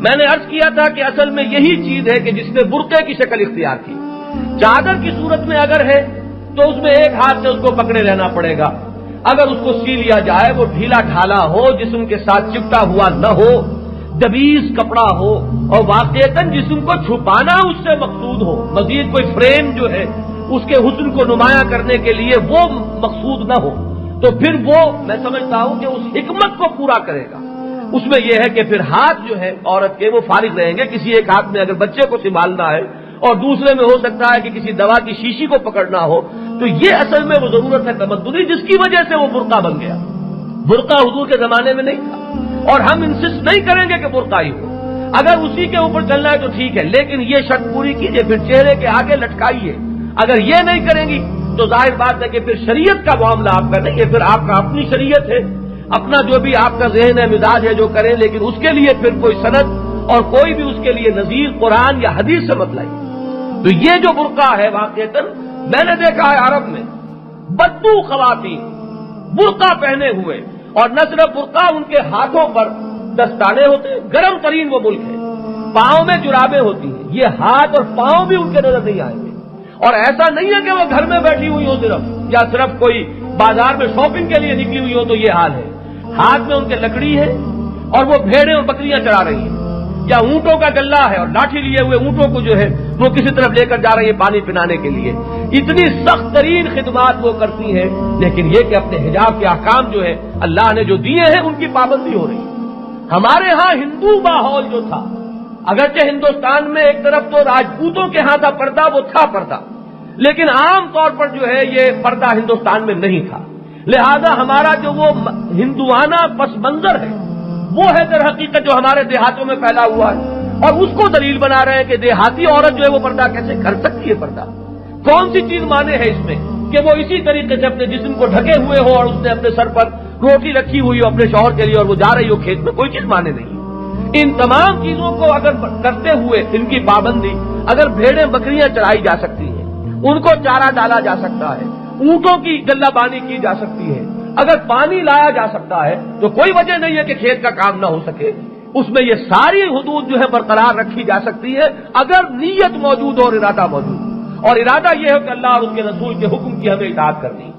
میں نے عرض کیا تھا کہ اصل میں یہی چیز ہے کہ جس نے برقعے کی شکل اختیار کی. چادر کی صورت میں اگر ہے تو اس میں ایک ہاتھ سے اس کو پکڑے رہنا پڑے گا. اگر اس کو سی لیا جائے وہ ڈھیلا ڈھالا ہو، جسم کے ساتھ چپٹا ہوا نہ ہو، دبیز کپڑا ہو، اور واقعتاً جسم کو چھپانا اس سے مقصود ہو، مزید کوئی فریم جو ہے اس کے حسن کو نمایاں کرنے کے لیے وہ مقصود نہ ہو، تو پھر وہ میں سمجھتا ہوں کہ اس حکمت کو پورا کرے گا. اس میں یہ ہے کہ پھر ہاتھ جو ہے عورت کے وہ فارغ رہیں گے. کسی ایک ہاتھ میں اگر بچے کو سنبھالنا ہے اور دوسرے میں ہو سکتا ہے کہ کسی دوا کی شیشی کو پکڑنا ہو، تو یہ اصل میں وہ ضرورت ہے تمدنی جس کی وجہ سے وہ برقع بن گیا. برقع حضور کے زمانے میں نہیں تھا، اور ہم انسسٹ نہیں کریں گے کہ برقع ہی ہو. اگر اسی کے اوپر چلنا ہے تو ٹھیک ہے، لیکن یہ شرط پوری کیجیے، پھر چہرے کے آگے لٹکائیے. اگر یہ نہیں کریں گی تو ظاہر بات ہے کہ پھر شریعت کا معاملہ آپ کا نہیں ہے، پھر آپ کا اپنی شریعت ہے، اپنا جو بھی آپ کا ذہن ہے، مزاج ہے، جو کریں، لیکن اس کے لیے پھر کوئی سند اور کوئی بھی اس کے لیے نظیر قرآن یا حدیث سے مت لائیے. تو یہ جو برقع ہے واقعتاً میں نے دیکھا ہے عرب میں بدو خواتین برقع پہنے ہوئے، اور نہ صرف برقع، ان کے ہاتھوں پر دستانے ہوتے ہیں. گرم ترین وہ ملک ہے، پاؤں میں جرابیں ہوتی ہیں. یہ ہاتھ اور پاؤں بھی ان کے نظر نہیں آئیں گے. اور ایسا نہیں ہے کہ وہ گھر میں بیٹھی ہوئی ہو صرف، یا صرف کوئی بازار میں شاپنگ کے لیے نکلی ہوئی ہو تو یہ حال ہے. ہاتھ میں ان کے لکڑی ہے اور وہ بھیڑیں اور بکریاں چرا رہی ہیں، یا اونٹوں کا گلہ ہے اور لاٹھی لیے ہوئے اونٹوں کو جو ہے وہ کسی طرف لے کر جا رہی ہے پانی پلانے کے لیے. اتنی سخت ترین خدمات وہ کرتی ہیں، لیکن یہ کہ اپنے حجاب کے احکام جو ہے اللہ نے جو دیے ہیں ان کی پابندی ہو رہی ہے. ہمارے ہاں ہندو ماحول جو تھا، اگرچہ ہندوستان میں ایک طرف تو راجپوتوں کے ہاں تھا پردہ، وہ تھا پردہ، لیکن عام طور پر جو ہے یہ پردہ ہندوستان میں نہیں تھا. لہذا ہمارا جو وہ ہندوانہ پس منظر ہے وہ ہے در حقیقت جو ہمارے دیہاتوں میں پھیلا ہوا ہے، اور اس کو دلیل بنا رہے ہیں کہ دیہاتی عورت جو ہے وہ پردہ کیسے کر سکتی ہے. پردہ کون سی چیز مانے ہے اس میں کہ وہ اسی طریقے سے اپنے جسم کو ڈھکے ہوئے ہو اور اس نے اپنے سر پر روٹی رکھی ہوئی ہو اپنے شوہر کے لیے اور وہ جا رہی ہو کھیت میں، کوئی چیز مانے نہیں. ان تمام چیزوں کو اگر کرتے ہوئے ان کی پابندی، اگر بھیڑیں بکریاں چرائی جا سکتی ہیں، ان کو چارہ ڈالا جا سکتا ہے، اونٹوں کی گلہ بانی کی جا سکتی ہے، اگر پانی لایا جا سکتا ہے، تو کوئی وجہ نہیں ہے کہ کھیت کا کام نہ ہو سکے. اس میں یہ ساری حدود جو ہے برقرار رکھی جا سکتی ہے اگر نیت موجود اور ارادہ موجود. اور ارادہ یہ ہے کہ اللہ اور اس کے رسول کے حکم کی ہمیں اطاعت کرنی.